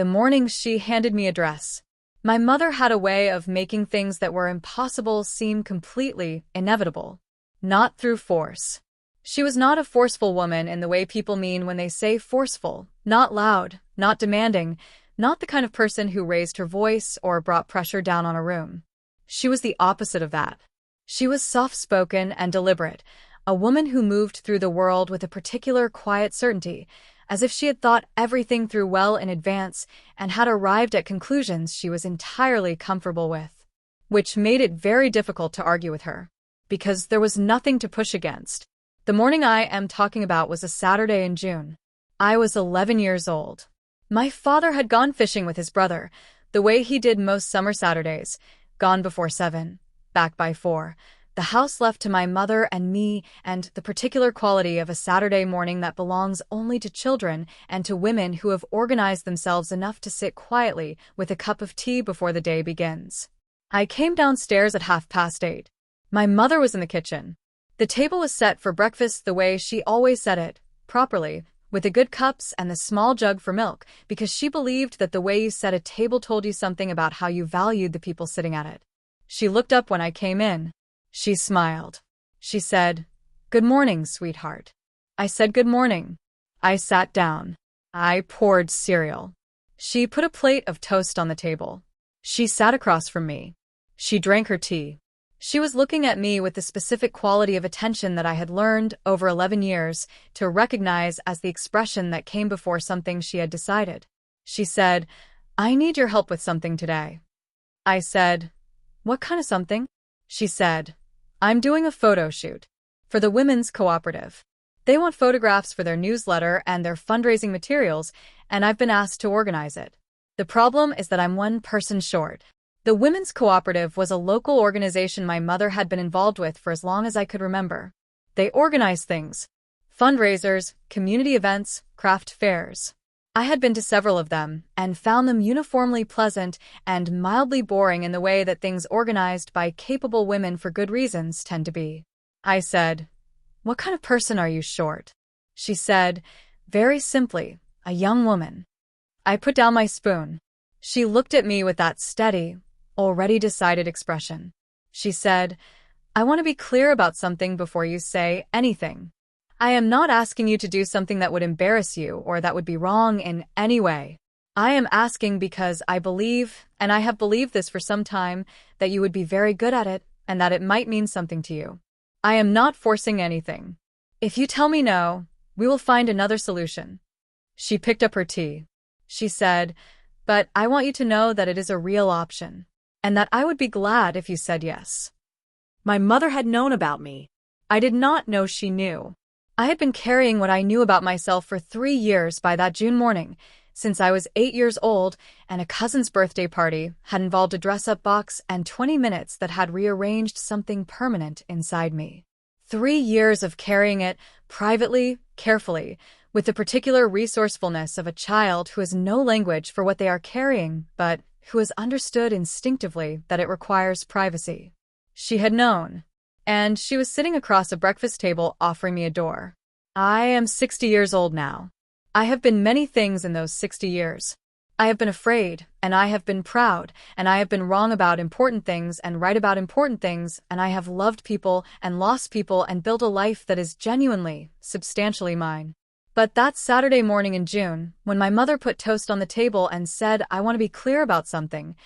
the morning she handed me a dress. My mother had a way of making things that were impossible seem completely inevitable. Not through force. She was not a forceful woman in the way people mean when they say forceful, not loud, not demanding, not the kind of person who raised her voice or brought pressure down on a room. She was the opposite of that. She was soft-spoken and deliberate, a woman who moved through the world with a particular quiet certainty, as if she had thought everything through well in advance and had arrived at conclusions she was entirely comfortable with. Which made it very difficult to argue with her, because there was nothing to push against. The morning I am talking about was a Saturday in June. I was 11 years old. My father had gone fishing with his brother, the way he did most summer Saturdays, gone before 7, back by 4. The house left to my mother and me, and the particular quality of a Saturday morning that belongs only to children and to women who have organized themselves enough to sit quietly with a cup of tea before the day begins. I came downstairs at 8:30. My mother was in the kitchen. The table was set for breakfast the way she always set it, properly, with the good cups and the small jug for milk, because she believed that the way you set a table told you something about how you valued the people sitting at it. She looked up when I came in. She smiled. She said, "Good morning, sweetheart." I said good morning. I sat down. I poured cereal. She put a plate of toast on the table. She sat across from me. She drank her tea. She was looking at me with the specific quality of attention that I had learned over 11 years to recognize as the expression that came before something she had decided. She said, "I need your help with something today." I said, "What kind of something?" She said, "I'm doing a photo shoot for the Women's Cooperative. They want photographs for their newsletter and their fundraising materials, and I've been asked to organize it. The problem is that I'm one person short." The Women's Cooperative was a local organization my mother had been involved with for as long as I could remember. They organized things: fundraisers, community events, craft fairs. I had been to several of them and found them uniformly pleasant and mildly boring in the way that things organized by capable women for good reasons tend to be. I said, "What kind of person are you short?" She said, very simply, "A young woman." I put down my spoon. She looked at me with that steady, already decided expression. She said, "I want to be clear about something before you say anything. I am not asking you to do something that would embarrass you or that would be wrong in any way. I am asking because I believe, and I have believed this for some time, that you would be very good at it and that it might mean something to you. I am not forcing anything. If you tell me no, we will find another solution." She picked up her tea. She said, "But I want you to know that it is a real option, and that I would be glad if you said yes." My mother had known about me. I did not know she knew. I had been carrying what I knew about myself for 3 years by that June morning, since I was 8 years old, and a cousin's birthday party had involved a dress-up box and 20 minutes that had rearranged something permanent inside me. 3 years of carrying it, privately, carefully, with the particular resourcefulness of a child who has no language for what they are carrying, but who has understood instinctively that it requires privacy. She had known. And she was sitting across a breakfast table offering me a door. I am 60 years old now. I have been many things in those 60 years. I have been afraid, and I have been proud, and I have been wrong about important things and right about important things, and I have loved people and lost people and built a life that is genuinely, substantially mine. But that Saturday morning in June, when my mother put toast on the table and said, "I want to be clear about something,"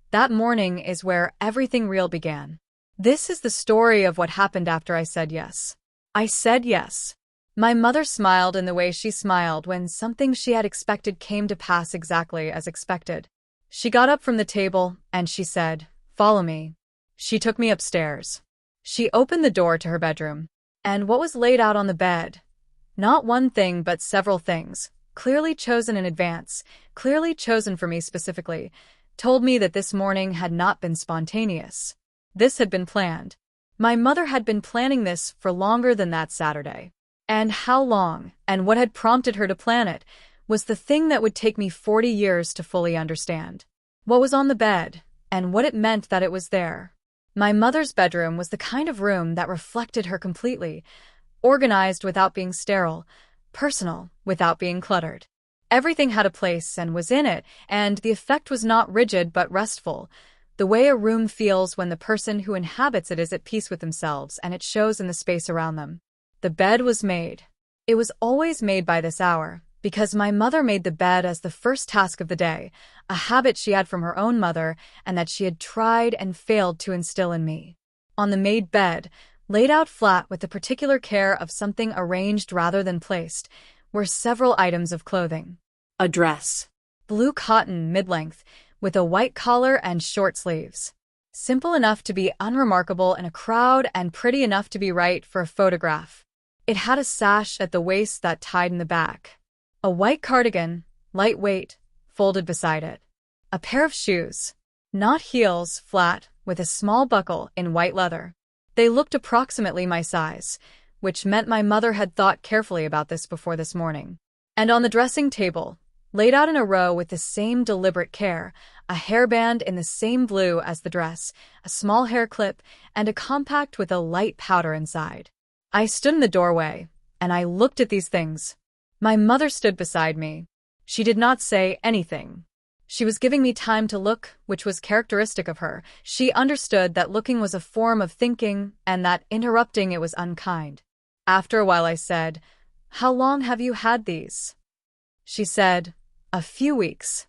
that morning is where everything real began. This is the story of what happened after I said yes. I said yes. My mother smiled in the way she smiled when something she had expected came to pass exactly as expected. She got up from the table and she said, "Follow me." She took me upstairs. She opened the door to her bedroom. And what was laid out on the bed? Not one thing but several things, clearly chosen in advance, clearly chosen for me specifically, told me that this morning had not been spontaneous. This had been planned. My mother had been planning this for longer than that Saturday. And how long, and what had prompted her to plan it, was the thing that would take me 40 years to fully understand. What was on the bed, and what it meant that it was there. My mother's bedroom was the kind of room that reflected her completely, organized without being sterile, personal without being cluttered. Everything had a place and was in it, and the effect was not rigid but restful, the way a room feels when the person who inhabits it is at peace with themselves, and it shows in the space around them. The bed was made. It was always made by this hour, because my mother made the bed as the first task of the day, a habit she had from her own mother and that she had tried and failed to instill in me. On the made bed, laid out flat with the particular care of something arranged rather than placed, were several items of clothing. A dress. Blue cotton mid-length, with a white collar and short sleeves. Simple enough to be unremarkable in a crowd and pretty enough to be right for a photograph. It had a sash at the waist that tied in the back. A white cardigan, lightweight, folded beside it. A pair of shoes. Not heels, flat, with a small buckle in white leather. They looked approximately my size, which meant my mother had thought carefully about this before this morning. And on the dressing table, laid out in a row with the same deliberate care, a hairband in the same blue as the dress, a small hair clip, and a compact with a light powder inside. I stood in the doorway, and I looked at these things. My mother stood beside me. She did not say anything. She was giving me time to look, which was characteristic of her. She understood that looking was a form of thinking, and that interrupting it was unkind. After a while I said, "How long have you had these?" She said, "A few weeks."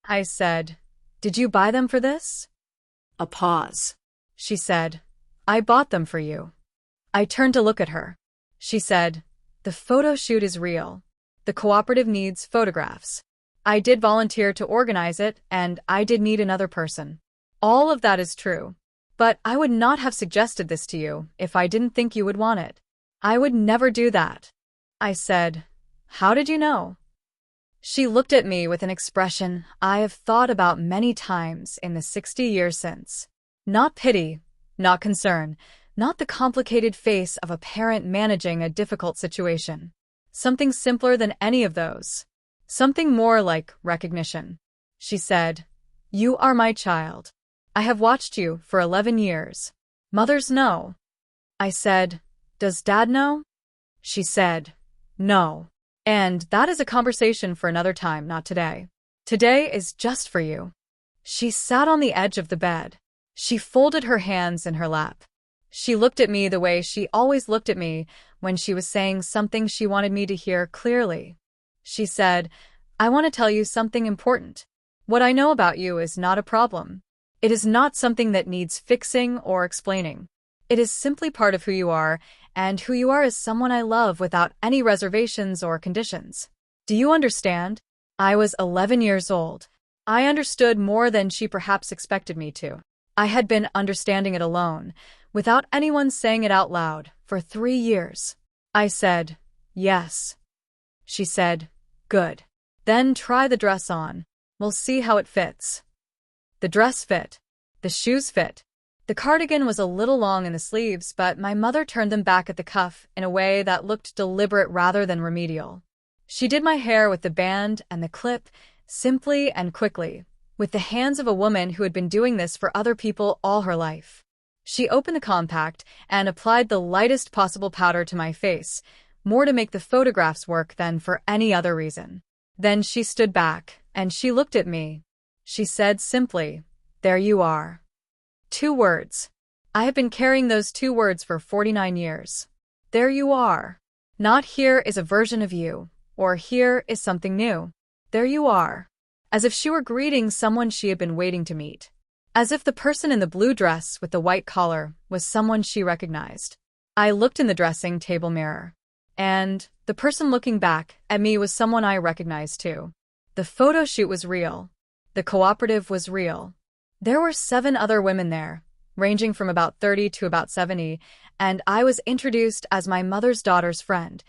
I said, "Did you buy them for this?" A pause. She said, "I bought them for you." I turned to look at her. She said, "The photo shoot is real. The cooperative needs photographs. I did volunteer to organize it, and I did need another person. All of that is true. But I would not have suggested this to you if I didn't think you would want it. I would never do that." I said, "How did you know?" She looked at me with an expression I have thought about many times in the 60 years since. Not pity, not concern, not the complicated face of a parent managing a difficult situation. Something simpler than any of those. Something more like recognition. She said, "You are my child. I have watched you for 11 years. Mothers know." I said, "Does Dad know?" She said, "No. And that is a conversation for another time, not today. Today is just for you." She sat on the edge of the bed. She folded her hands in her lap. She looked at me the way she always looked at me when she was saying something she wanted me to hear clearly. She said, "I want to tell you something important. What I know about you is not a problem. It is not something that needs fixing or explaining. It is simply part of who you are, and who you are is someone I love without any reservations or conditions. Do you understand?" I was 11 years old. I understood more than she perhaps expected me to. I had been understanding it alone, without anyone saying it out loud, for 3 years. I said, "Yes." She said, "Good. Then try the dress on. We'll see how it fits." The dress fit. The shoes fit. The cardigan was a little long in the sleeves, but my mother turned them back at the cuff in a way that looked deliberate rather than remedial. She did my hair with the band and the clip, simply and quickly, with the hands of a woman who had been doing this for other people all her life. She opened the compact and applied the lightest possible powder to my face, more to make the photographs work than for any other reason. Then she stood back, and she looked at me. She said simply, "There you are." 2 words. I have been carrying those 2 words for 49 years. There you are. Not here is a version of you, or here is something new. There you are. As if she were greeting someone she had been waiting to meet. As if the person in the blue dress with the white collar was someone she recognized. I looked in the dressing table mirror. And the person looking back at me was someone I recognized too. The photo shoot was real. The cooperative was real. There were 7 other women there, ranging from about 30 to about 70, and I was introduced as my mother's daughter's friend,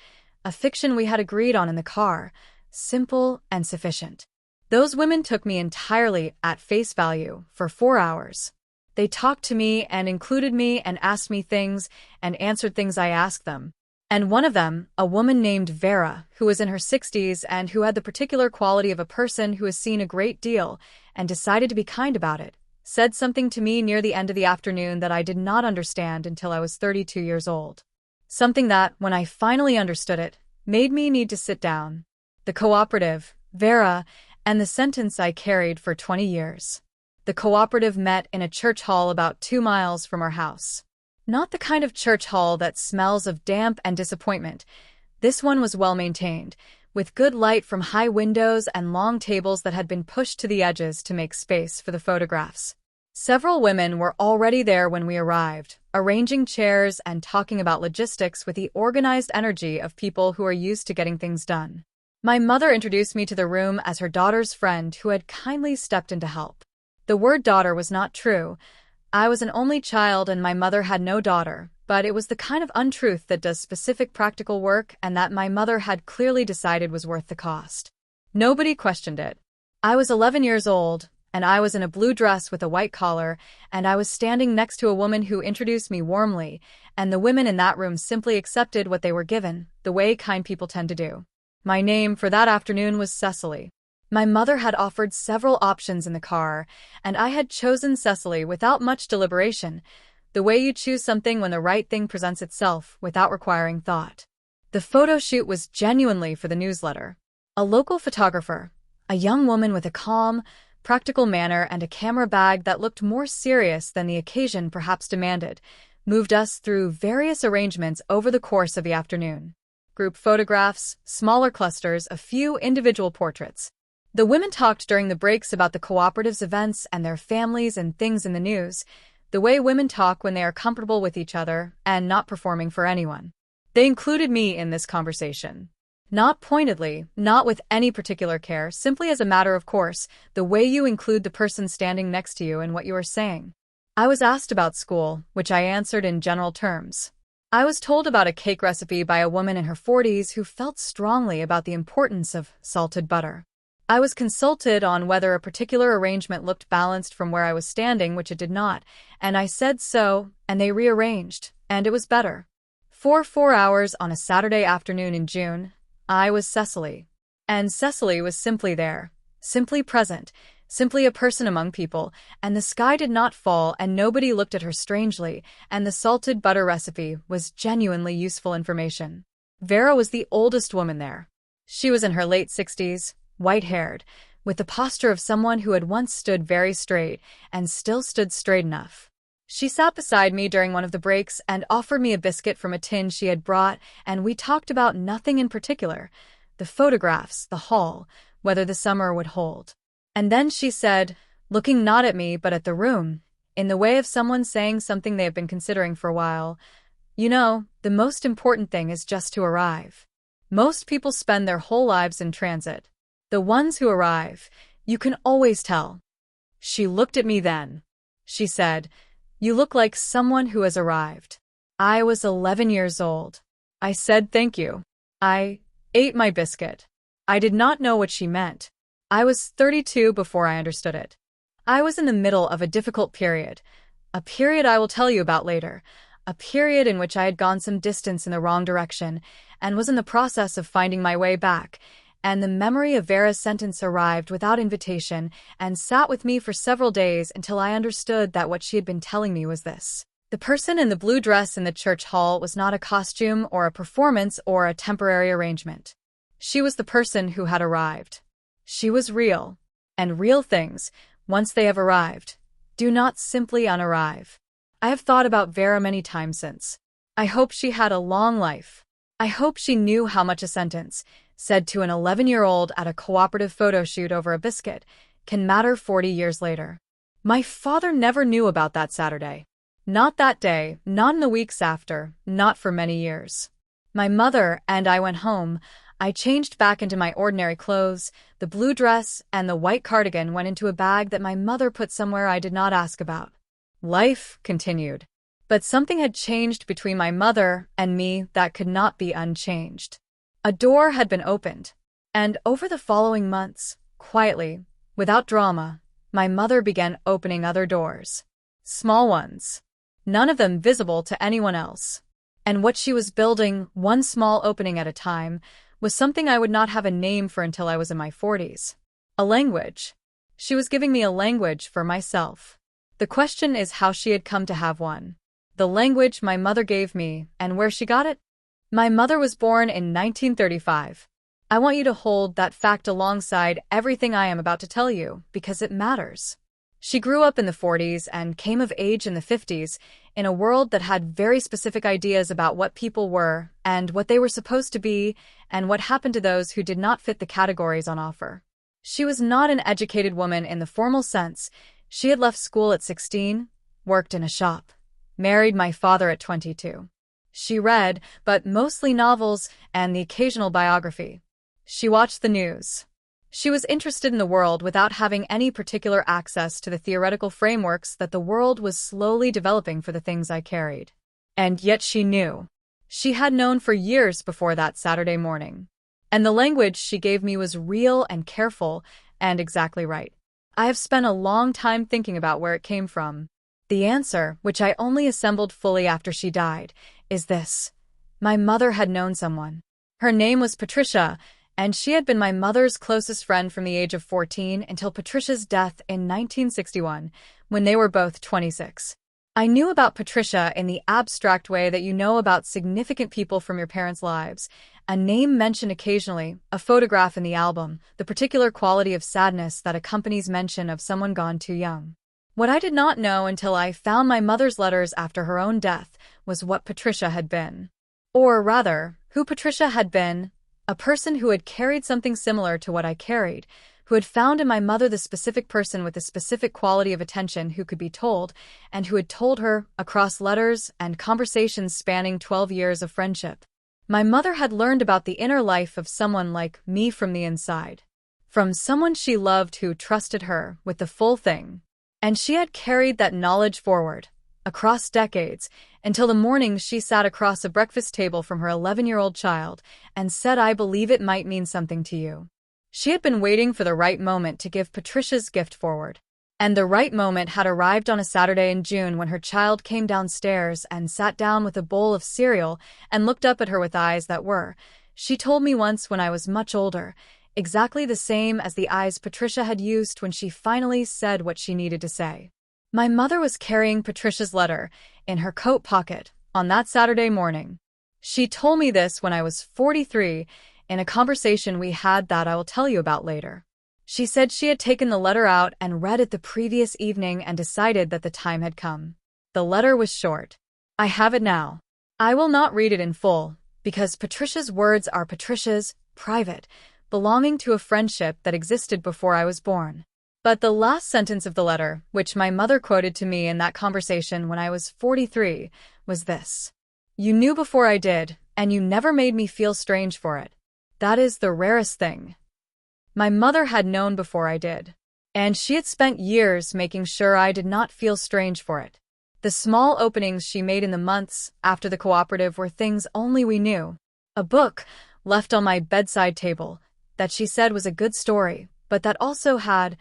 a fiction we had agreed on in the car, simple and sufficient. Those women took me entirely at face value for 4 hours. They talked to me and included me and asked me things and answered things I asked them. And one of them, a woman named Vera, who was in her 60s and who had the particular quality of a person who has seen a great deal and decided to be kind about it, said something to me near the end of the afternoon that I did not understand until I was 32 years old. Something that, when I finally understood it, made me need to sit down. the cooperative, Vera, and the sentence I carried for 20 years. The cooperative met in a church hall about 2 miles from our house. Not the kind of church hall that smells of damp and disappointment. This one was well maintained, with good light from high windows and long tables that had been pushed to the edges to make space for the photographs. Several women were already there when we arrived, arranging chairs and talking about logistics with the organized energy of people who are used to getting things done. My mother introduced me to the room as her daughter's friend who had kindly stepped in to help. The word daughter was not true. I was an only child and my mother had no daughter, but it was the kind of untruth that does specific practical work and that my mother had clearly decided was worth the cost. Nobody questioned it. I was 11 years old, and I was in a blue dress with a white collar, and I was standing next to a woman who introduced me warmly, and the women in that room simply accepted what they were given, the way kind people tend to do. My name for that afternoon was Cecily. My mother had offered several options in the car, and I had chosen Cecily without much deliberation, the way you choose something when the right thing presents itself without requiring thought. The photo shoot was genuinely for the newsletter. A local photographer, a young woman with a calm, practical manner and a camera bag that looked more serious than the occasion perhaps demanded, moved us through various arrangements over the course of the afternoon. Group photographs, smaller clusters, a few individual portraits. The women talked during the breaks about the cooperative's events and their families and things in the news, the way women talk when they are comfortable with each other and not performing for anyone. They included me in this conversation. Not pointedly, not with any particular care, simply as a matter of course, the way you include the person standing next to you in what you are saying. I was asked about school, which I answered in general terms. I was told about a cake recipe by a woman in her 40s who felt strongly about the importance of salted butter. I was consulted on whether a particular arrangement looked balanced from where I was standing, which it did not, and I said so, and they rearranged, and it was better. For 4 hours on a Saturday afternoon in June, I was Cecily. And Cecily was simply there, simply present, simply a person among people, and the sky did not fall and nobody looked at her strangely, and the salted butter recipe was genuinely useful information. Vera was the oldest woman there. She was in her late 60s, white-haired, with the posture of someone who had once stood very straight and still stood straight enough. She sat beside me during one of the breaks and offered me a biscuit from a tin she had brought, and we talked about nothing in particular, the photographs, the hall, whether the summer would hold. And then she said, looking not at me but at the room, in the way of someone saying something they have been considering for a while, "You know, the most important thing is just to arrive. Most people spend their whole lives in transit. The ones who arrive, you can always tell." She looked at me then. She said, "You look like someone who has arrived." I was 11 years old. I said thank you. I ate my biscuit. I did not know what she meant. I was 32 before I understood it. I was in the middle of a difficult period, a period I will tell you about later, a period in which I had gone some distance in the wrong direction and was in the process of finding my way back, and the memory of Vera's sentence arrived without invitation and sat with me for several days until I understood that what she had been telling me was this. The person in the blue dress in the church hall was not a costume or a performance or a temporary arrangement. She was the person who had arrived. She was real, and real things, once they have arrived, do not simply unarrive. I have thought about Vera many times since. I hope she had a long life. I hope she knew how much a sentence, said to an 11-year-old at a cooperative photo shoot over a biscuit, can matter 40 years later. My father never knew about that Saturday. Not that day, not in the weeks after, not for many years. My mother and I went home. I changed back into my ordinary clothes. The blue dress and the white cardigan went into a bag that my mother put somewhere I did not ask about. Life continued. But something had changed between my mother and me that could not be unchanged. A door had been opened, and over the following months, quietly, without drama, my mother began opening other doors. Small ones. None of them visible to anyone else. And what she was building, one small opening at a time, was something I would not have a name for until I was in my 40s. A language. She was giving me a language for myself. The question is how she had come to have one. The language my mother gave me, and where she got it? My mother was born in 1935. I want you to hold that fact alongside everything I am about to tell you, because it matters. She grew up in the 40s and came of age in the 50s, in a world that had very specific ideas about what people were and what they were supposed to be and what happened to those who did not fit the categories on offer. She was not an educated woman in the formal sense. She had left school at 16, worked in a shop, married my father at 22. She read, but mostly novels and the occasional biography. She watched the news. She was interested in the world without having any particular access to the theoretical frameworks that the world was slowly developing for the things I carried. And yet she knew. She had known for years before that Saturday morning. And the language she gave me was real and careful and exactly right. I have spent a long time thinking about where it came from. The answer, which I only assembled fully after she died, is this. My mother had known someone. Her name was Patricia, and she had been my mother's closest friend from the age of 14 until Patricia's death in 1961, when they were both 26. I knew about Patricia in the abstract way that you know about significant people from your parents' lives. A name mentioned occasionally, a photograph in the album, the particular quality of sadness that accompanies mention of someone gone too young. What I did not know until I found my mother's letters after her own death was what Patricia had been. Or rather, who Patricia had been. A person who had carried something similar to what I carried, who had found in my mother the specific person with the specific quality of attention who could be told, and who had told her, across letters and conversations spanning 12 years of friendship. My mother had learned about the inner life of someone like me from the inside. From someone she loved who trusted her with the full thing. And she had carried that knowledge forward, across decades, until the morning she sat across a breakfast table from her 11-year-old child and said, "I believe it might mean something to you." She had been waiting for the right moment to give Patricia's gift forward. And the right moment had arrived on a Saturday in June when her child came downstairs and sat down with a bowl of cereal and looked up at her with eyes that were, she told me once when I was much older, exactly the same as the eyes Patricia had used when she finally said what she needed to say. My mother was carrying Patricia's letter in her coat pocket on that Saturday morning. She told me this when I was 43 in a conversation we had that I will tell you about later. She said she had taken the letter out and read it the previous evening and decided that the time had come. The letter was short. I have it now. I will not read it in full, because Patricia's words are Patricia's, private, belonging to a friendship that existed before I was born. But the last sentence of the letter, which my mother quoted to me in that conversation when I was 43, was this. "You knew before I did, and you never made me feel strange for it. That is the rarest thing." My mother had known before I did. And she had spent years making sure I did not feel strange for it. The small openings she made in the months after the cooperative were things only we knew. A book, left on my bedside table, that she said was a good story, but that also had,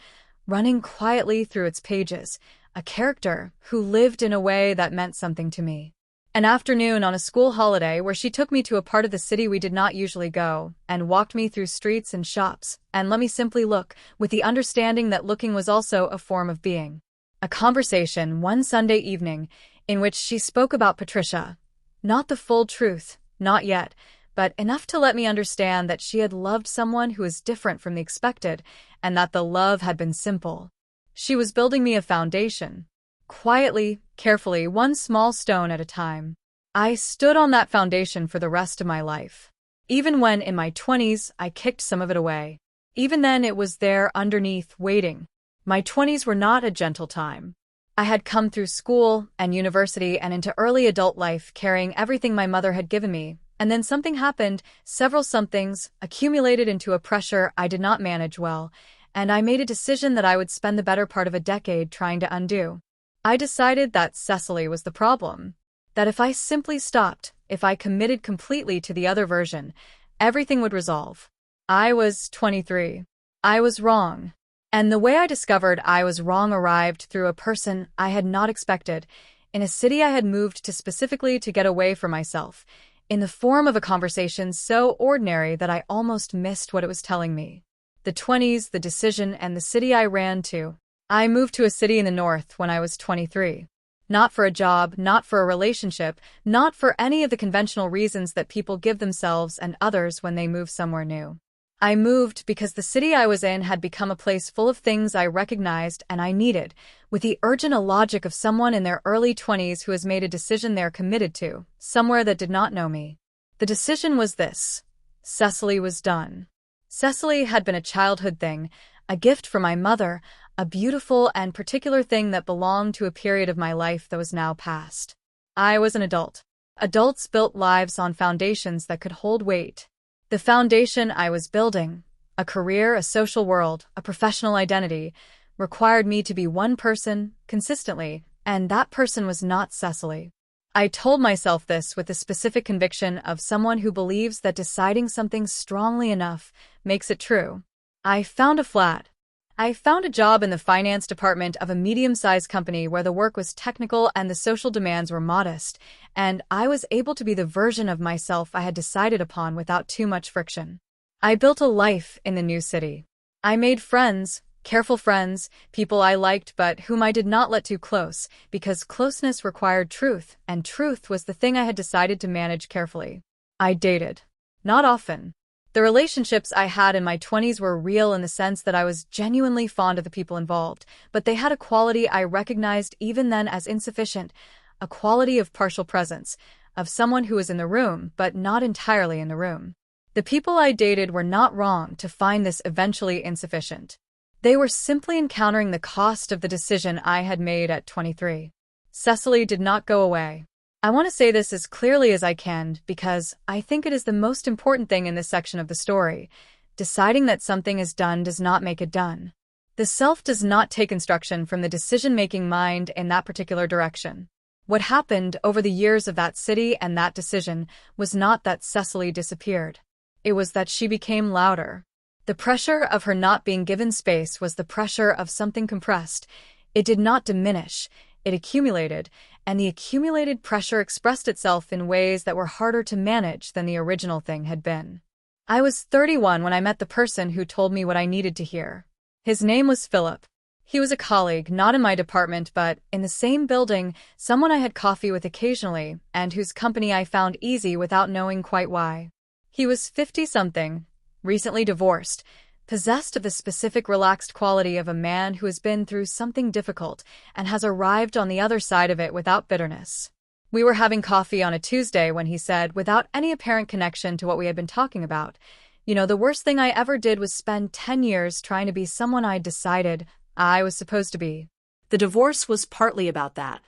running quietly through its pages, a character who lived in a way that meant something to me. An afternoon on a school holiday where she took me to a part of the city we did not usually go, and walked me through streets and shops, and let me simply look, with the understanding that looking was also a form of being. A conversation one Sunday evening, in which she spoke about Patricia. Not the full truth, not yet, but enough to let me understand that she had loved someone who was different from the expected, and that the love had been simple. She was building me a foundation. Quietly, carefully, one small stone at a time. I stood on that foundation for the rest of my life. Even when, in my 20s, I kicked some of it away. Even then it was there underneath, waiting. My 20s were not a gentle time. I had come through school and university and into early adult life carrying everything my mother had given me, and then something happened, several somethings, accumulated into a pressure I did not manage well, and I made a decision that I would spend the better part of a decade trying to undo. I decided that Cecily was the problem. That if I simply stopped, if I committed completely to the other version, everything would resolve. I was 23. I was wrong. And the way I discovered I was wrong arrived through a person I had not expected, in a city I had moved to specifically to get away from myself, in the form of a conversation so ordinary that I almost missed what it was telling me. The 20s, the decision, and the city I ran to. I moved to a city in the north when I was 23. Not for a job, not for a relationship, not for any of the conventional reasons that people give themselves and others when they move somewhere new. I moved because the city I was in had become a place full of things I recognized and I needed, with the urgent logic of someone in their early 20s who has made a decision they're committed to, somewhere that did not know me. The decision was this: Cecily was done. Cecily had been a childhood thing, a gift from my mother, a beautiful and particular thing that belonged to a period of my life that was now past. I was an adult. Adults built lives on foundations that could hold weight. The foundation I was building, a career, a social world, a professional identity, required me to be one person, consistently, and that person was not Cecily. I told myself this with the specific conviction of someone who believes that deciding something strongly enough makes it true. I found a flat. I found a job in the finance department of a medium-sized company where the work was technical and the social demands were modest, and I was able to be the version of myself I had decided upon without too much friction. I built a life in the new city. I made friends, careful friends, people I liked but whom I did not let too close, because closeness required truth, and truth was the thing I had decided to manage carefully. I dated. Not often. The relationships I had in my 20s were real in the sense that I was genuinely fond of the people involved, but they had a quality I recognized even then as insufficient, a quality of partial presence, of someone who was in the room but not entirely in the room. The people I dated were not wrong to find this eventually insufficient. They were simply encountering the cost of the decision I had made at 23. Cecily did not go away. I want to say this as clearly as I can because I think it is the most important thing in this section of the story. Deciding that something is done does not make it done. The self does not take instruction from the decision-making mind in that particular direction. What happened over the years of that city and that decision was not that Cecily disappeared. It was that she became louder. The pressure of her not being given space was the pressure of something compressed. It did not diminish. It accumulated, and the accumulated pressure expressed itself in ways that were harder to manage than the original thing had been. I was 31 when I met the person who told me what I needed to hear. His name was Philip. He was a colleague, not in my department, but in the same building, someone I had coffee with occasionally, and whose company I found easy without knowing quite why. He was 50-something, recently divorced, possessed of the specific relaxed quality of a man who has been through something difficult and has arrived on the other side of it without bitterness. We were having coffee on a Tuesday when he said, without any apparent connection to what we had been talking about, the worst thing I ever did was spend 10 years trying to be someone I'd decided I was supposed to be. The divorce was partly about that.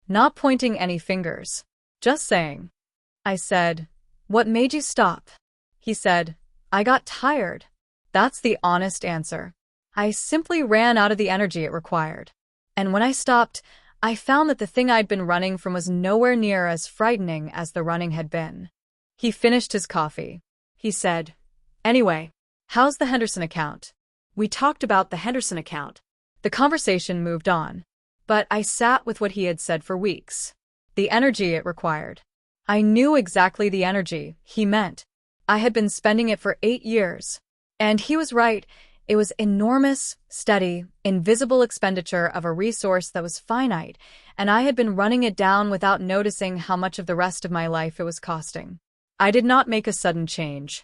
Not pointing any fingers. Just saying. I said, "What made you stop?" He said, "I got tired." That's the honest answer. I simply ran out of the energy it required. And when I stopped, I found that the thing I'd been running from was nowhere near as frightening as the running had been. He finished his coffee. He said, "Anyway, how's the Henderson account?" We talked about the Henderson account. The conversation moved on. But I sat with what he had said for weeks. The energy it required. I knew exactly the energy he meant. I had been spending it for 8 years. And he was right. It was enormous, steady, invisible expenditure of a resource that was finite, and I had been running it down without noticing how much of the rest of my life it was costing. I did not make a sudden change.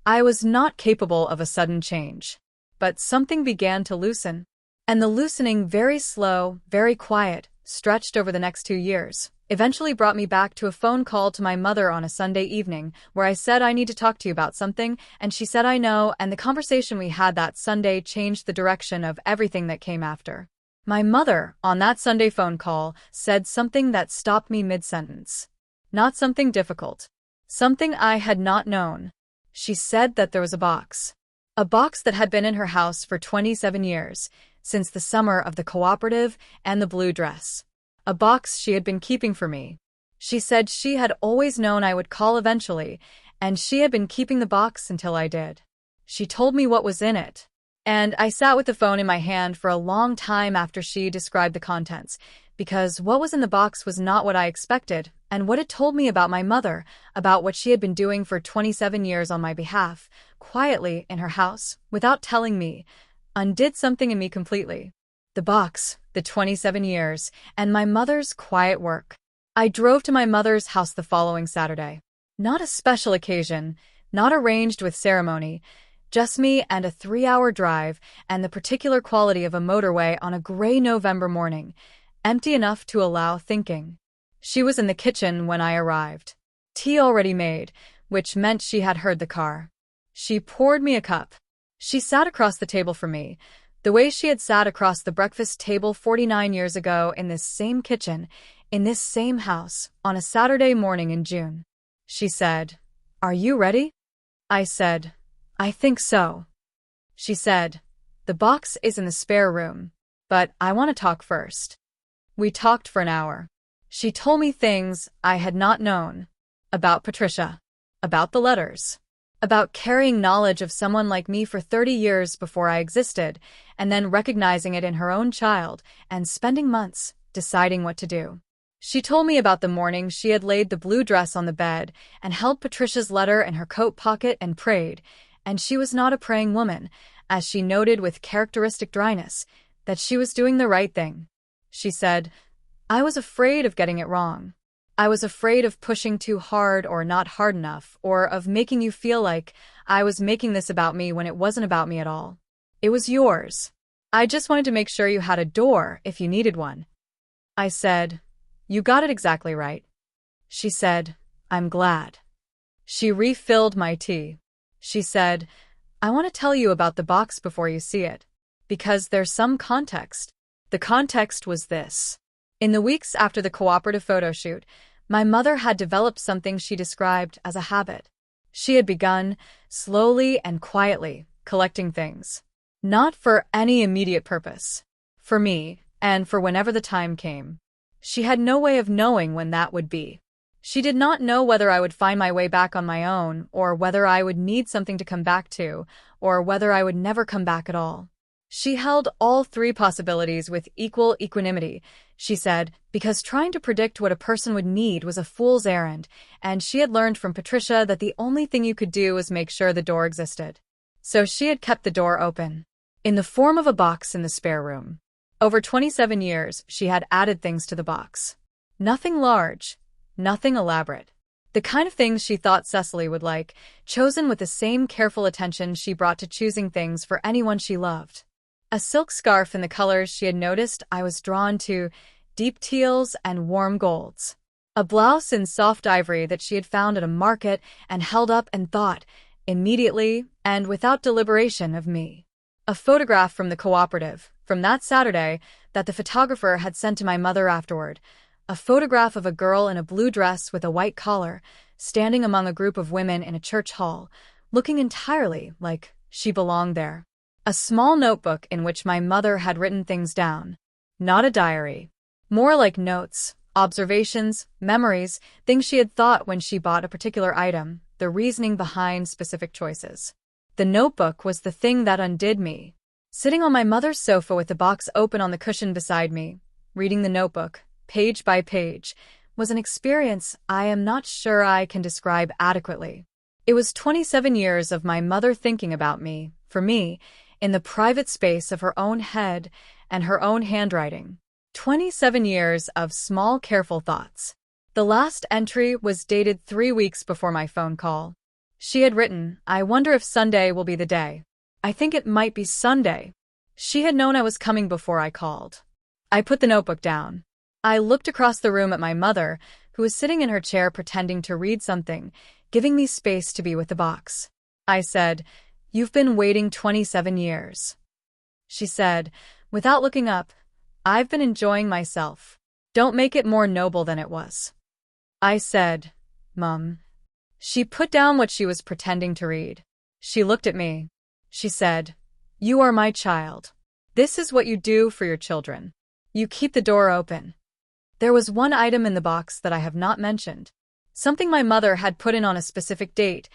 I was not capable of a sudden change. But something began to loosen. And the loosening, very slow, very quiet, stretched over the next 2 years, eventually brought me back to a phone call to my mother on a Sunday evening, where I said, "I need to talk to you about something," and she said, "I know," and the conversation we had that Sunday changed the direction of everything that came after. My mother, on that Sunday phone call, said something that stopped me mid-sentence. Not something difficult. Something I had not known. She said that there was a box. A box that had been in her house for 27 years, since the summer of the cooperative and the blue dress. A box she had been keeping for me. She said she had always known I would call eventually, and she had been keeping the box until I did. She told me what was in it. And I sat with the phone in my hand for a long time after she described the contents, because what was in the box was not what I expected, and what it told me about my mother, about what she had been doing for 27 years on my behalf, quietly in her house, without telling me, undid something in me completely. The box, the 27 years, and my mother's quiet work. I drove to my mother's house the following Saturday. Not a special occasion, not arranged with ceremony, Just me and a 3-hour drive and the particular quality of a motorway on a gray November morning, empty enough to allow thinking. She was in the kitchen when I arrived. Tea already made, which meant she had heard the car. She poured me a cup. She sat across the table from me, the way she had sat across the breakfast table 49 years ago in this same kitchen, in this same house, on a Saturday morning in June. She said, "Are you ready?" I said, "I think so." She said, "The box is in the spare room, but I want to talk first." We talked for an hour. She told me things I had not known. About Patricia. About the letters. About carrying knowledge of someone like me for 30 years before I existed, and then recognizing it in her own child, and spending months deciding what to do. She told me about the morning she had laid the blue dress on the bed and held Patricia's letter in her coat pocket and prayed, and she was not a praying woman, as she noted with characteristic dryness, that she was doing the right thing. She said, "I was afraid of getting it wrong. I was afraid of pushing too hard or not hard enough, or of making you feel like I was making this about me when it wasn't about me at all. It was yours. I just wanted to make sure you had a door if you needed one." I said, "You got it exactly right." She said, "I'm glad." She refilled my tea. She said, "I want to tell you about the box before you see it, because there's some context." The context was this. In the weeks after the cooperative photo shoot, my mother had developed something she described as a habit. She had begun, slowly and quietly, collecting things. Not for any immediate purpose. For me, and for whenever the time came. She had no way of knowing when that would be. She did not know whether I would find my way back on my own, or whether I would need something to come back to, or whether I would never come back at all. She held all three possibilities with equal equanimity, she said, because trying to predict what a person would need was a fool's errand, and she had learned from Patricia that the only thing you could do was make sure the door existed. So she had kept the door open, in the form of a box in the spare room. Over 27 years, she had added things to the box. Nothing large, nothing elaborate. The kind of things she thought Cecily would like, chosen with the same careful attention she brought to choosing things for anyone she loved. A silk scarf in the colors she had noticed I was drawn to, deep teals and warm golds. A blouse in soft ivory that she had found at a market and held up and thought, immediately and without deliberation, of me. A photograph from the cooperative, from that Saturday, that the photographer had sent to my mother afterward. A photograph of a girl in a blue dress with a white collar, standing among a group of women in a church hall, looking entirely like she belonged there. A small notebook in which my mother had written things down. Not a diary. More like notes, observations, memories, things she had thought when she bought a particular item, the reasoning behind specific choices. The notebook was the thing that undid me. Sitting on my mother's sofa with the box open on the cushion beside me, reading the notebook, page by page, was an experience I am not sure I can describe adequately. It was 27 years of my mother thinking about me, for me, in the private space of her own head and her own handwriting. 27 years of small, careful thoughts. The last entry was dated 3 weeks before my phone call. She had written, "I wonder if Sunday will be the day. I think it might be Sunday." She had known I was coming before I called. I put the notebook down. I looked across the room at my mother, who was sitting in her chair pretending to read something, giving me space to be with the box. I said, "You've been waiting 27 years. She said, without looking up, "I've been enjoying myself. Don't make it more noble than it was." I said, "Mum." She put down what she was pretending to read. She looked at me. She said, "You are my child. This is what you do for your children. You keep the door open." There was one item in the box that I have not mentioned. Something my mother had put in on a specific date,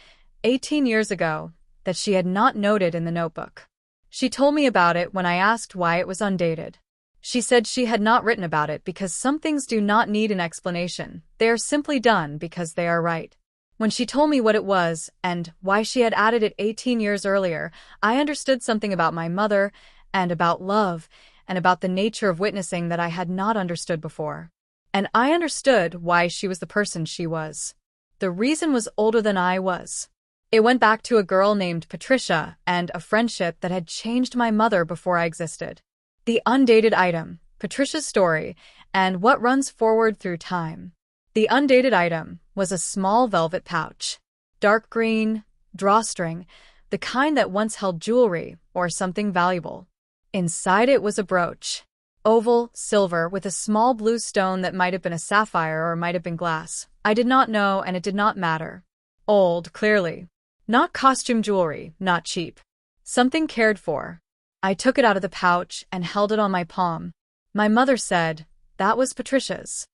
18 years ago, that she had not noted in the notebook. She told me about it when I asked why it was undated. She said she had not written about it because some things do not need an explanation. They are simply done because they are right. When she told me what it was and why she had added it 18 years earlier, I understood something about my mother and about love and about the nature of witnessing that I had not understood before. And I understood why she was the person she was. The reason was older than I was. It went back to a girl named Patricia and a friendship that had changed my mother before I existed. The undated item, Patricia's story, and what runs forward through time. The undated item was a small velvet pouch. Dark green, drawstring, the kind that once held jewelry or something valuable. Inside it was a brooch. Oval, silver, with a small blue stone that might have been a sapphire or might have been glass. I did not know, and it did not matter. Old, clearly. Not costume jewelry, not cheap. Something cared for. I took it out of the pouch and held it on my palm. My mother said, "That was Patricia's."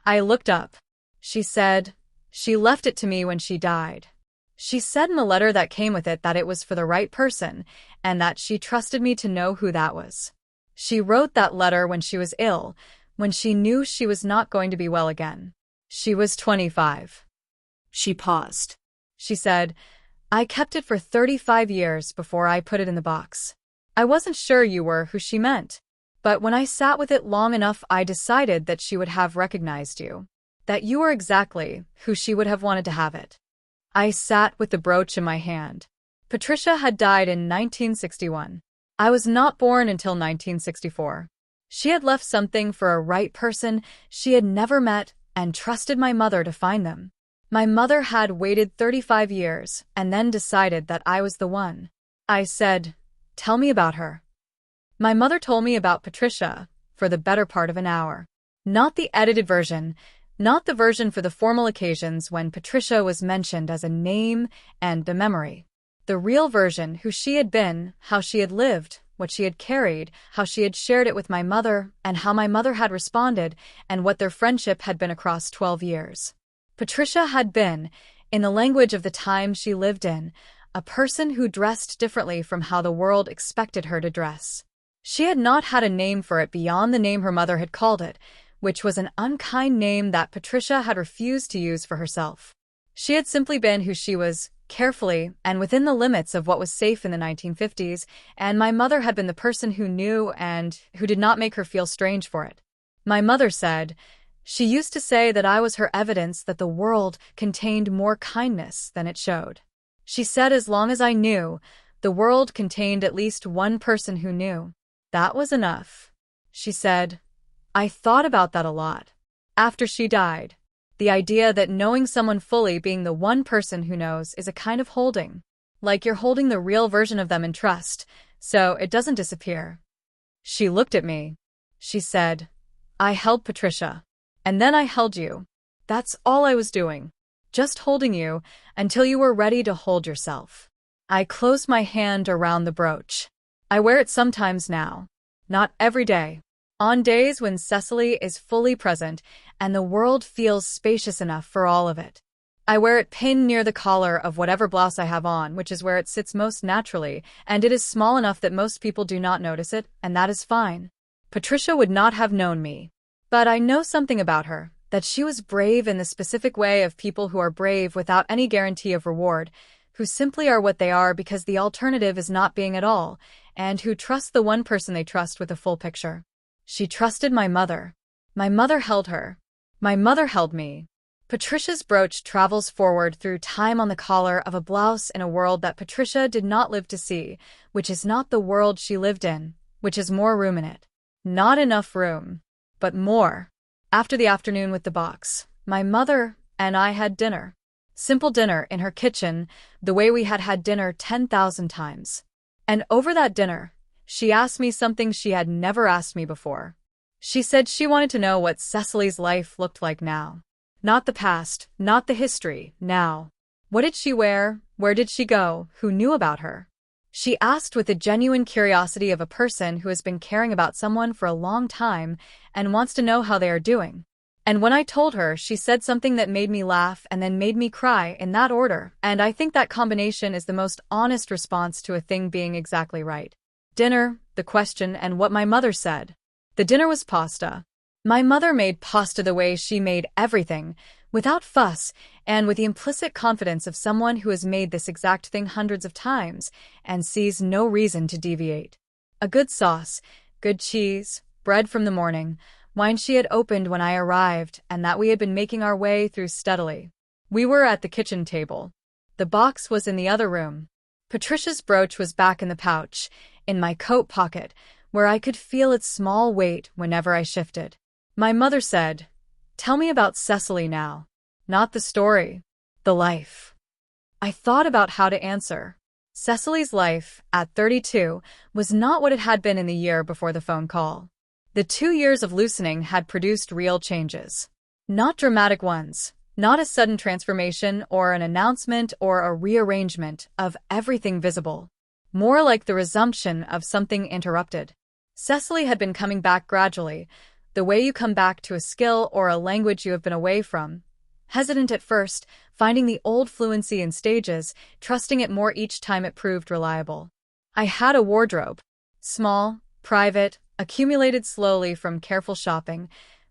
I looked up. She said, "She left it to me when she died." She said in the letter that came with it that it was for the right person, and that she trusted me to know who that was. She wrote that letter when she was ill, when she knew she was not going to be well again. She was 25. She paused. She said, "I kept it for 35 years before I put it in the box. I wasn't sure you were who she meant, but when I sat with it long enough I decided that she would have recognized you, that you were exactly who she would have wanted to have it." I sat with the brooch in my hand. Patricia had died in 1961. I was not born until 1964. She had left something for a right person she had never met and trusted my mother to find them. My mother had waited 35 years and then decided that I was the one. I said, "Tell me about her." My mother told me about Patricia for the better part of an hour. Not the edited version, not the version for the formal occasions when Patricia was mentioned as a name and a memory. The real version, who she had been, how she had lived, what she had carried, how she had shared it with my mother, and how my mother had responded, and what their friendship had been across 12 years. Patricia had been, in the language of the time she lived in, a person who dressed differently from how the world expected her to dress. She had not had a name for it beyond the name her mother had called it, which was an unkind name that Patricia had refused to use for herself. She had simply been who she was, carefully and within the limits of what was safe in the 1950s, and my mother had been the person who knew and who did not make her feel strange for it. My mother said, she used to say that I was her evidence that the world contained more kindness than it showed. She said as long as I knew, the world contained at least one person who knew. That was enough. She said, I thought about that a lot. After she died, the idea that knowing someone fully, being the one person who knows, is a kind of holding. Like you're holding the real version of them in trust, so it doesn't disappear. She looked at me. She said, I held Patricia. And then I held you. That's all I was doing. Just holding you until you were ready to hold yourself. I closed my hand around the brooch. I wear it sometimes now. Not every day. On days when Cecily is fully present and the world feels spacious enough for all of it. I wear it pinned near the collar of whatever blouse I have on, which is where it sits most naturally, and it is small enough that most people do not notice it, and that is fine. Patricia would not have known me. But I know something about her, that she was brave in the specific way of people who are brave without any guarantee of reward, who simply are what they are because the alternative is not being at all, and who trust the one person they trust with a full picture. She trusted my mother. My mother held her. My mother held me. Patricia's brooch travels forward through time on the collar of a blouse in a world that Patricia did not live to see, which is not the world she lived in, which has more room in it. Not enough room. But more. After the afternoon with the box, my mother and I had dinner. Simple dinner in her kitchen, the way we had had dinner 10,000 times. And over that dinner, she asked me something she had never asked me before. She said she wanted to know what Cecily's life looked like now. Not the past, not the history, now. What did she wear? Where did she go? Who knew about her? She asked with the genuine curiosity of a person who has been caring about someone for a long time and wants to know how they are doing. And when I told her, she said something that made me laugh and then made me cry in that order, and I think that combination is the most honest response to a thing being exactly right. Dinner, the question, and what my mother said. The dinner was pasta. My mother made pasta the way she made everything, without fuss, and with the implicit confidence of someone who has made this exact thing hundreds of times and sees no reason to deviate. A good sauce, good cheese, bread from the morning, wine she had opened when I arrived and that we had been making our way through steadily. We were at the kitchen table. The box was in the other room. Patricia's brooch was back in the pouch, in my coat pocket, where I could feel its small weight whenever I shifted. My mother said, "Tell me about Cecily now. Not the story. The life." I thought about how to answer. Cecily's life, at 32, was not what it had been in the year before the phone call. The 2 years of loosening had produced real changes. Not dramatic ones, not a sudden transformation or an announcement or a rearrangement of everything visible. More like the resumption of something interrupted. Cecily had been coming back gradually, the way you come back to a skill or a language you have been away from. Hesitant at first, finding the old fluency in stages, trusting it more each time it proved reliable. I had a wardrobe. Small, private, accumulated slowly from careful shopping,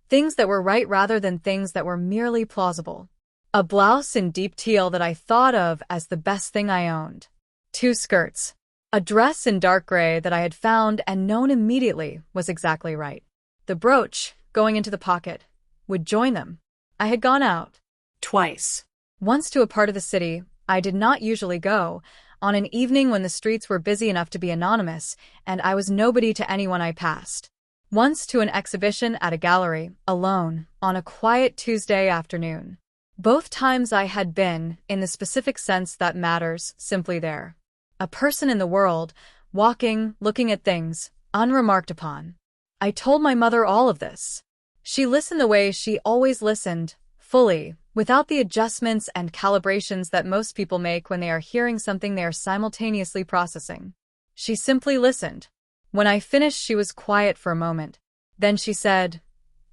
things that were right rather than things that were merely plausible. A blouse in deep teal that I thought of as the best thing I owned. 2 skirts. A dress in dark gray that I had found and known immediately was exactly right. The brooch, going into the pocket, would join them. I had gone out. Twice. Once to a part of the city I did not usually go, on an evening when the streets were busy enough to be anonymous, and I was nobody to anyone I passed. Once to an exhibition at a gallery, alone, on a quiet Tuesday afternoon. Both times I had been, in the specific sense that matters, simply there. A person in the world, walking, looking at things, unremarked upon. I told my mother all of this. She listened the way she always listened, fully, without the adjustments and calibrations that most people make when they are hearing something they are simultaneously processing. She simply listened. When I finished, she was quiet for a moment. Then she said,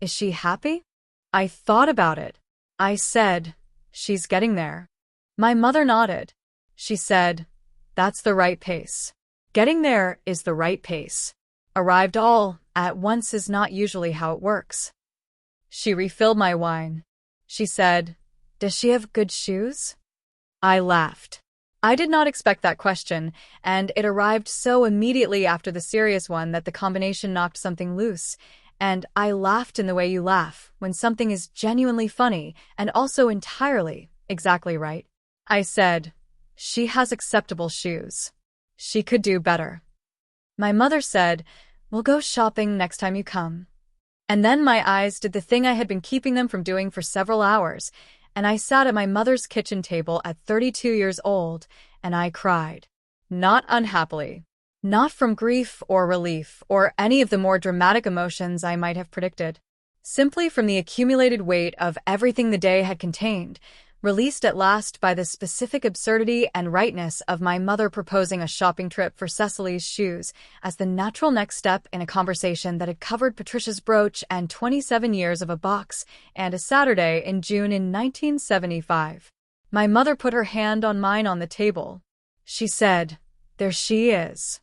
"Is she happy?" I thought about it. I said, "She's getting there." My mother nodded. She said, "That's the right pace. Getting there is the right pace. Arrived all at once is not usually how it works." She refilled my wine. She said, "Does she have good shoes?" I laughed. I did not expect that question, and it arrived so immediately after the serious one that the combination knocked something loose, and I laughed in the way you laugh when something is genuinely funny and also entirely, exactly right. I said, "She has acceptable shoes. She could do better." My mother said, "We'll go shopping next time you come." And then my eyes did the thing I had been keeping them from doing for several hours, and I sat at my mother's kitchen table at 32 years old, and I cried. Not unhappily. Not from grief or relief or any of the more dramatic emotions I might have predicted. Simply from the accumulated weight of everything the day had contained, released at last by the specific absurdity and rightness of my mother proposing a shopping trip for Cecily's shoes as the natural next step in a conversation that had covered Patricia's brooch and 27 years of a box and a Saturday in June in 1975. My mother put her hand on mine on the table. She said, "There she is.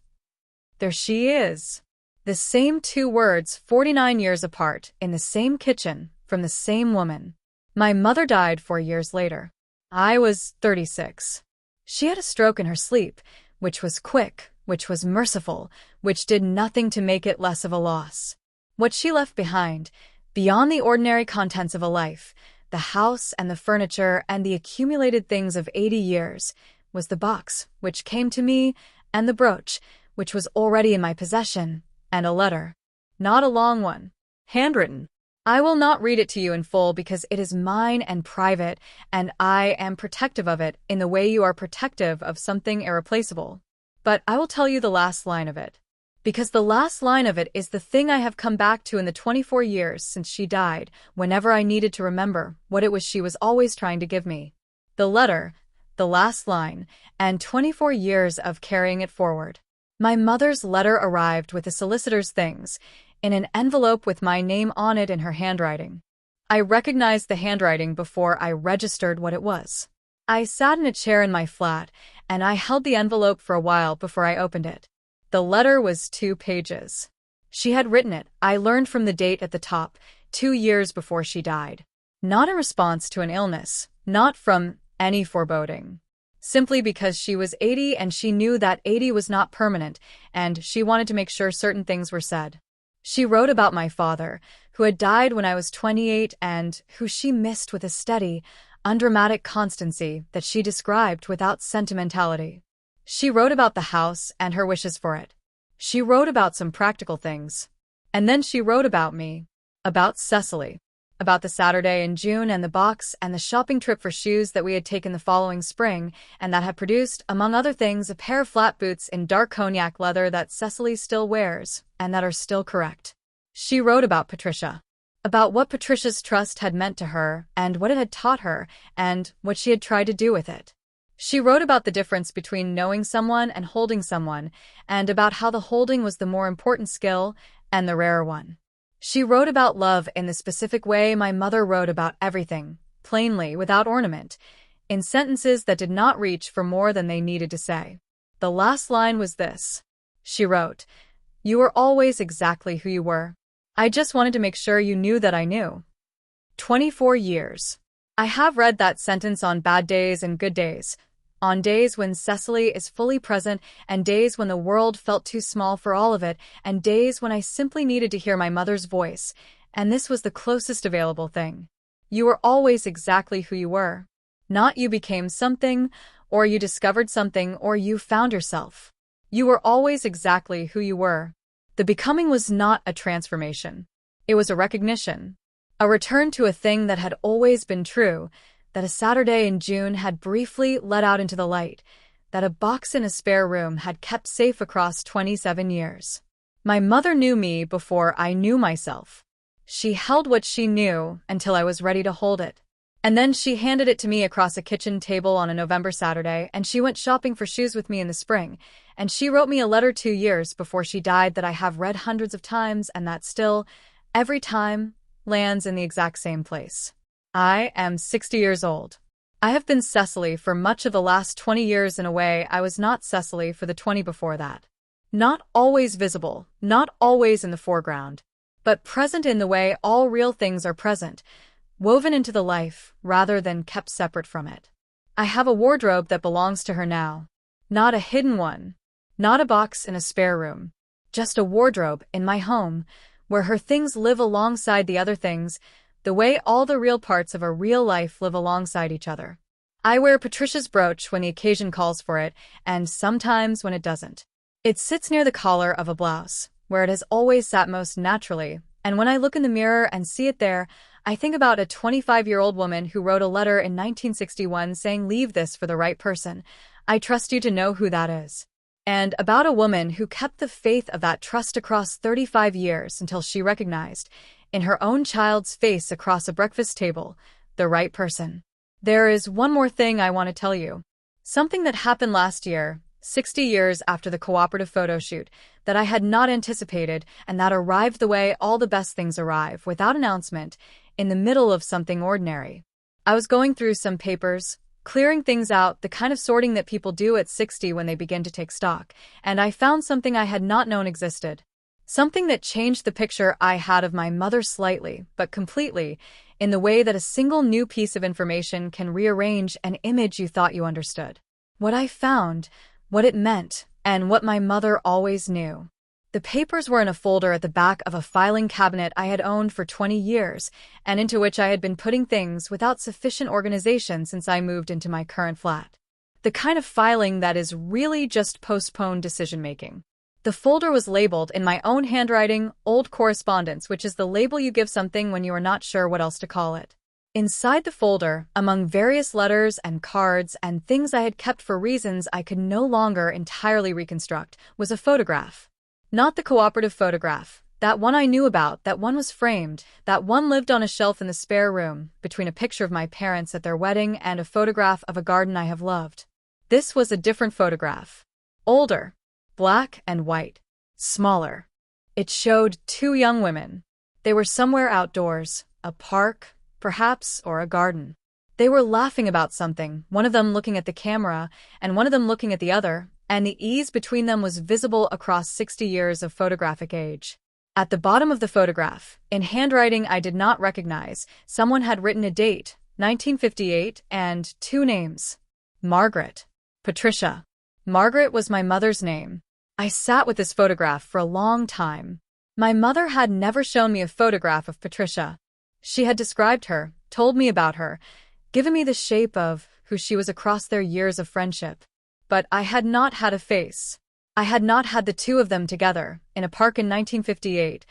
There she is." The same 2 words 49 years apart, in the same kitchen, from the same woman. My mother died 4 years later. I was 36. She had a stroke in her sleep, which was quick, which was merciful, which did nothing to make it less of a loss. What she left behind, beyond the ordinary contents of a life, the house and the furniture and the accumulated things of 80 years, was the box, which came to me, and the brooch, which was already in my possession, and a letter. Not a long one. Handwritten. I will not read it to you in full because it is mine and private, and I am protective of it in the way you are protective of something irreplaceable. But I will tell you the last line of it. Because the last line of it is the thing I have come back to in the 24 years since she died, whenever I needed to remember what it was she was always trying to give me. The letter, the last line, and 24 years of carrying it forward. My mother's letter arrived with the solicitor's things, in an envelope with my name on it in her handwriting. I recognized the handwriting before I registered what it was. I sat in a chair in my flat, and I held the envelope for a while before I opened it. The letter was 2 pages. She had written it, I learned from the date at the top, 2 years before she died. Not in response to an illness, not from any foreboding. Simply because she was 80 and she knew that 80 was not permanent, and she wanted to make sure certain things were said. She wrote about my father, who had died when I was 28 and who she missed with a steady, undramatic constancy that she described without sentimentality. She wrote about the house and her wishes for it. She wrote about some practical things. And then she wrote about me. About Cecily. About the Saturday in June and the box and the shopping trip for shoes that we had taken the following spring and that had produced, among other things, a pair of flat boots in dark cognac leather that Cecily still wears and that are still correct. She wrote about Patricia. About what Patricia's trust had meant to her and what it had taught her and what she had tried to do with it. She wrote about the difference between knowing someone and holding someone and about how the holding was the more important skill and the rarer one. She wrote about love in the specific way my mother wrote about everything, plainly, without ornament, in sentences that did not reach for more than they needed to say. The last line was this. She wrote, "You were always exactly who you were. I just wanted to make sure you knew that I knew." 24 years. I have read that sentence on bad days and good days, on days when Cecily is fully present and days when the world felt too small for all of it and days when I simply needed to hear my mother's voice, and this was the closest available thing. You were always exactly who you were. Not you became something, or you discovered something, or you found yourself. You were always exactly who you were. The becoming was not a transformation. It was a recognition. A return to a thing that had always been true, that a Saturday in June had briefly let out into the light, that a box in a spare room had kept safe across 27 years. My mother knew me before I knew myself. She held what she knew until I was ready to hold it. And then she handed it to me across a kitchen table on a November Saturday, and she went shopping for shoes with me in the spring, and she wrote me a letter 2 years before she died that I have read hundreds of times and that still, every time, lands in the exact same place. I am 60 years old. I have been Cecily for much of the last 20 years in a way I was not Cecily for the 20 before that. Not always visible, not always in the foreground, but present in the way all real things are present, woven into the life rather than kept separate from it. I have a wardrobe that belongs to her now. Not a hidden one. Not a box in a spare room. Just a wardrobe in my home, where her things live alongside the other things, the way all the real parts of a real life live alongside each other. I wear Patricia's brooch when the occasion calls for it, and sometimes when it doesn't. It sits near the collar of a blouse, where it has always sat most naturally, and when I look in the mirror and see it there, I think about a 25-year-old woman who wrote a letter in 1961 saying, "Leave this for the right person. I trust you to know who that is." And about a woman who kept the faith of that trust across 35 years until she recognized, in her own child's face across a breakfast table, the right person. There is one more thing I want to tell you. Something that happened last year, 60 years after the cooperative photo shoot, that I had not anticipated and that arrived the way all the best things arrive, without announcement, in the middle of something ordinary. I was going through some papers, clearing things out, the kind of sorting that people do at 60 when they begin to take stock, and I found something I had not known existed. Something that changed the picture I had of my mother slightly, but completely, in the way that a single new piece of information can rearrange an image you thought you understood. What I found, what it meant, and what my mother always knew. The papers were in a folder at the back of a filing cabinet I had owned for 20 years, and into which I had been putting things without sufficient organization since I moved into my current flat. The kind of filing that is really just postponed decision-making. The folder was labeled in my own handwriting, "Old Correspondence," which is the label you give something when you are not sure what else to call it. Inside the folder, among various letters and cards and things I had kept for reasons I could no longer entirely reconstruct, was a photograph. Not the cooperative photograph. That one I knew about, that one was framed, that one lived on a shelf in the spare room, between a picture of my parents at their wedding and a photograph of a garden I have loved. This was a different photograph. Older. Black and white. Smaller. It showed 2 young women. They were somewhere outdoors, a park, perhaps, or a garden. They were laughing about something, one of them looking at the camera, and one of them looking at the other, and the ease between them was visible across 60 years of photographic age. At the bottom of the photograph, in handwriting I did not recognize, someone had written a date, 1958, and 2 names. Margaret. Patricia. Margaret was my mother's name. I sat with this photograph for a long time. My mother had never shown me a photograph of Patricia. She had described her, told me about her, given me the shape of who she was across their years of friendship. But I had not had a face. I had not had the two of them together, in a park in 1958,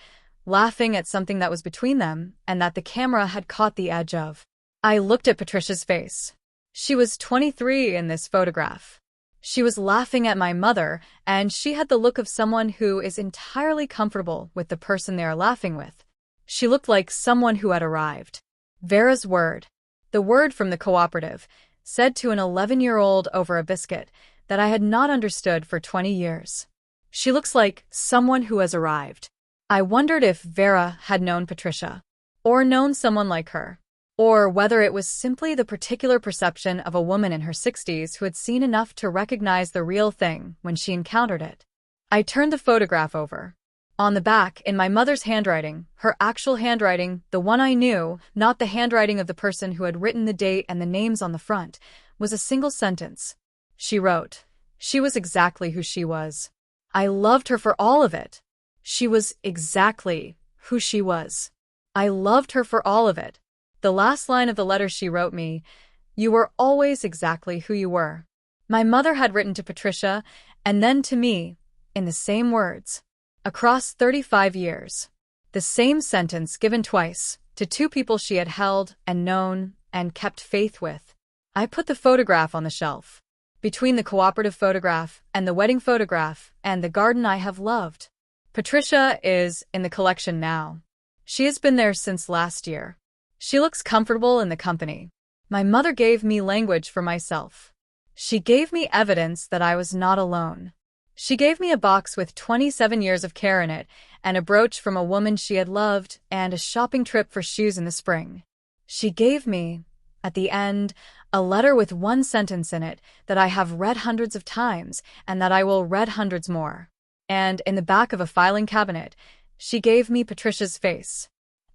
laughing at something that was between them and that the camera had caught the edge of. I looked at Patricia's face. She was 23 in this photograph. She was laughing at my mother, and she had the look of someone who is entirely comfortable with the person they are laughing with. She looked like someone who had arrived. Vera's word, the word from the cooperative, said to an 11-year-old over a biscuit that I had not understood for 20 years. She looks like someone who has arrived. I wondered if Vera had known Patricia, or known someone like her, or whether it was simply the particular perception of a woman in her 60s who had seen enough to recognize the real thing when she encountered it. I turned the photograph over. On the back, in my mother's handwriting, her actual handwriting, the one I knew, not the handwriting of the person who had written the date and the names on the front, was a single sentence. She wrote, "She was exactly who she was. I loved her for all of it. She was exactly who she was. I loved her for all of it." The last line of the letter she wrote me, "You were always exactly who you were." My mother had written to Patricia, and then to me, in the same words. Across 35 years. The same sentence given twice, to two people she had held and known and kept faith with. I put the photograph on the shelf. Between the cooperative photograph and the wedding photograph and the garden I have loved. Patricia is in the collection now. She has been there since last year. She looks comfortable in the company. My mother gave me language for myself. She gave me evidence that I was not alone. She gave me a box with 27 years of care in it, and a brooch from a woman she had loved, and a shopping trip for shoes in the spring. She gave me, at the end, a letter with one sentence in it that I have read hundreds of times, and that I will read hundreds more. And in the back of a filing cabinet, she gave me Patricia's face.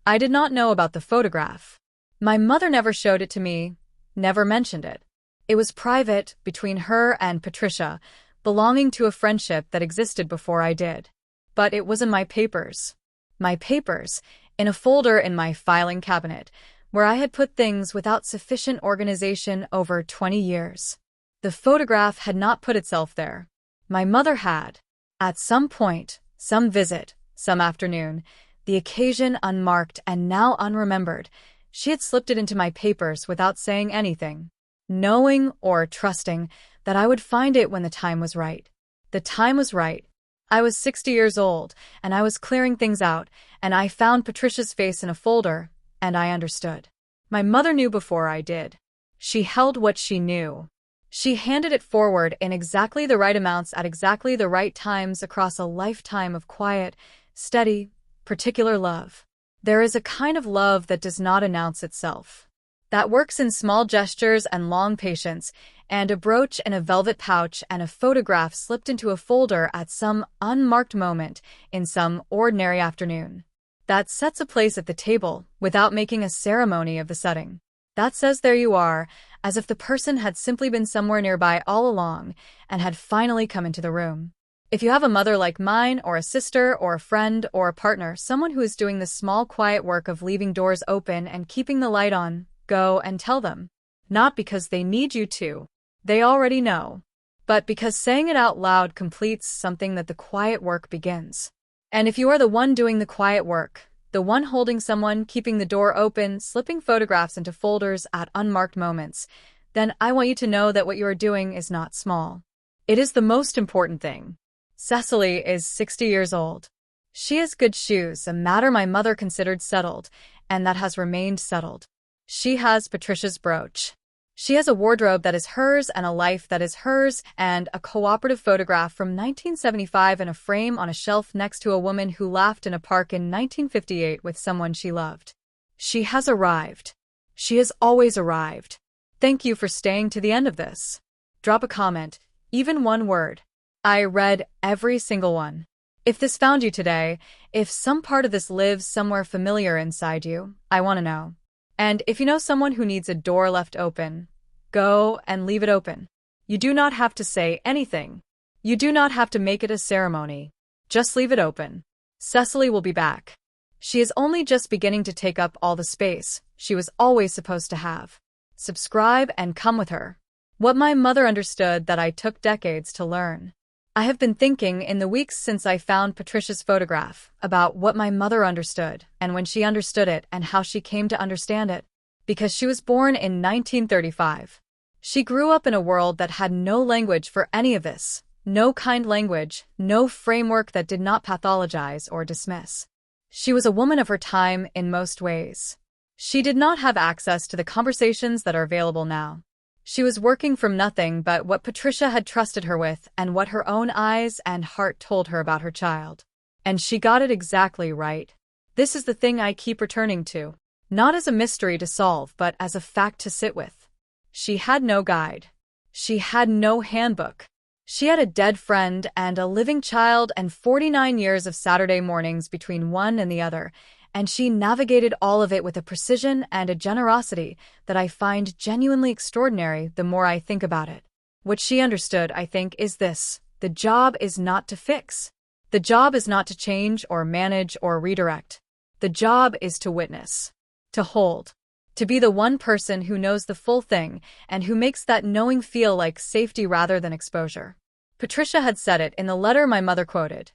I did not know about the photograph. My mother never showed it to me, never mentioned it. It was private, between her and Patricia, belonging to a friendship that existed before I did. But it was in my papers. My papers, in a folder in my filing cabinet, where I had put things without sufficient organization over 20 years. The photograph had not put itself there. My mother had. At some point, some visit, some afternoon, the occasion unmarked and now unremembered, she had slipped it into my papers without saying anything, knowing or trusting that I would find it when the time was right. The time was right. I was 60 years old, and I was clearing things out, and I found Patricia's face in a folder, and I understood. My mother knew before I did. She held what she knew. She handed it forward in exactly the right amounts at exactly the right times across a lifetime of quiet, steady, particular love. There is a kind of love that does not announce itself, that works in small gestures and long patience, and a brooch in a velvet pouch and a photograph slipped into a folder at some unmarked moment in some ordinary afternoon. That sets a place at the table without making a ceremony of the setting. That says there you are, as if the person had simply been somewhere nearby all along and had finally come into the room. If you have a mother like mine, or a sister, or a friend, or a partner, someone who is doing the small quiet work of leaving doors open and keeping the light on, go and tell them. Not because they need you to. They already know. But because saying it out loud completes something that the quiet work begins. And if you are the one doing the quiet work, the one holding someone, keeping the door open, slipping photographs into folders at unmarked moments, then I want you to know that what you are doing is not small. It is the most important thing. Cecily is 60 years old. She has good shoes, a matter my mother considered settled, and that has remained settled. She has Patricia's brooch. She has a wardrobe that is hers and a life that is hers, and a cooperative photograph from 1975 in a frame on a shelf next to a woman who laughed in a park in 1958 with someone she loved. She has arrived. She has always arrived. Thank you for staying to the end of this. Drop a comment, even one word. I read every single one. If this found you today, if some part of this lives somewhere familiar inside you, I want to know. And if you know someone who needs a door left open, go and leave it open. You do not have to say anything. You do not have to make it a ceremony. Just leave it open. Cecily will be back. She is only just beginning to take up all the space she was always supposed to have. subscribe, and come with her. What my mother understood that I took decades to learn. I have been thinking in the weeks since I found Patricia's photograph about what my mother understood and when she understood it and how she came to understand it. Because she was born in 1935. She grew up in a world that had no language for any of this, no kind language, no framework that did not pathologize or dismiss. She was a woman of her time in most ways. She did not have access to the conversations that are available now. She was working from nothing but what Patricia had trusted her with and what her own eyes and heart told her about her child. And she got it exactly right. This is the thing I keep returning to, not as a mystery to solve but as a fact to sit with. She had no guide. She had no handbook. She had a dead friend and a living child and 49 years of Saturday mornings between one and the other, and she navigated all of it with a precision and a generosity that I find genuinely extraordinary the more I think about it. What she understood, I think, is this: the job is not to fix. The job is not to change or manage or redirect. The job is to witness, to hold, to be the one person who knows the full thing and who makes that knowing feel like safety rather than exposure. Patricia had said it in the letter my mother quoted.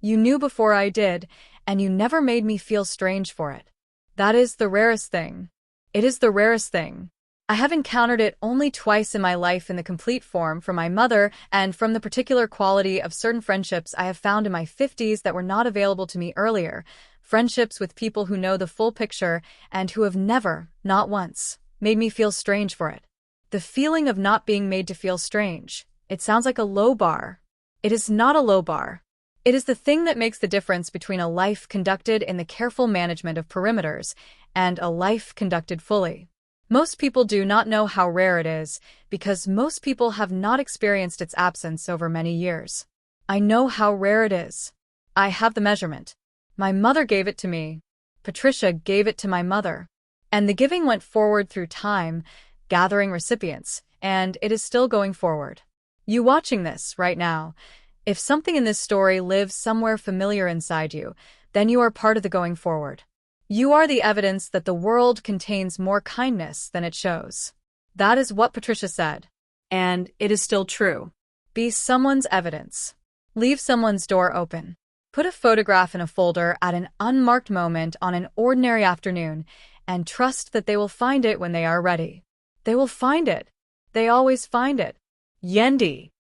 "You knew before I did, and you never made me feel strange for it." That is the rarest thing. It is the rarest thing. I have encountered it only twice in my life in the complete form from my mother and from the particular quality of certain friendships I have found in my 50s that were not available to me earlier, friendships with people who know the full picture and who have never, not once, made me feel strange for it. The feeling of not being made to feel strange. It sounds like a low bar. It is not a low bar. It is the thing that makes the difference between a life conducted in the careful management of perimeters and a life conducted fully. Most people do not know how rare it is because most people have not experienced its absence over many years. I know how rare it is. I have the measurement. My mother gave it to me. Patricia gave it to my mother. And the giving went forward through time, gathering recipients, and it is still going forward. You watching this right now, if something in this story lives somewhere familiar inside you, then you are part of the going forward. You are the evidence that the world contains more kindness than it shows. That is what Patricia said. And it is still true. Be someone's evidence. Leave someone's door open. Put a photograph in a folder at an unmarked moment on an ordinary afternoon and trust that they will find it when they are ready. They will find it. They always find it. Yendi.